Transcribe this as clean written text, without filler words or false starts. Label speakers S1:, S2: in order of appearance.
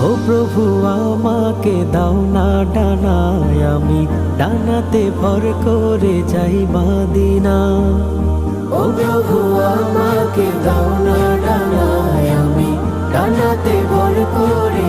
S1: ও প্রভু আমাকে দাও না ডানায়, আমি ডানাতে ভর করে যাই মদিনা। ও প্রভু আমাকে দাও না ডানায়, আমি ডানাতে ভর করে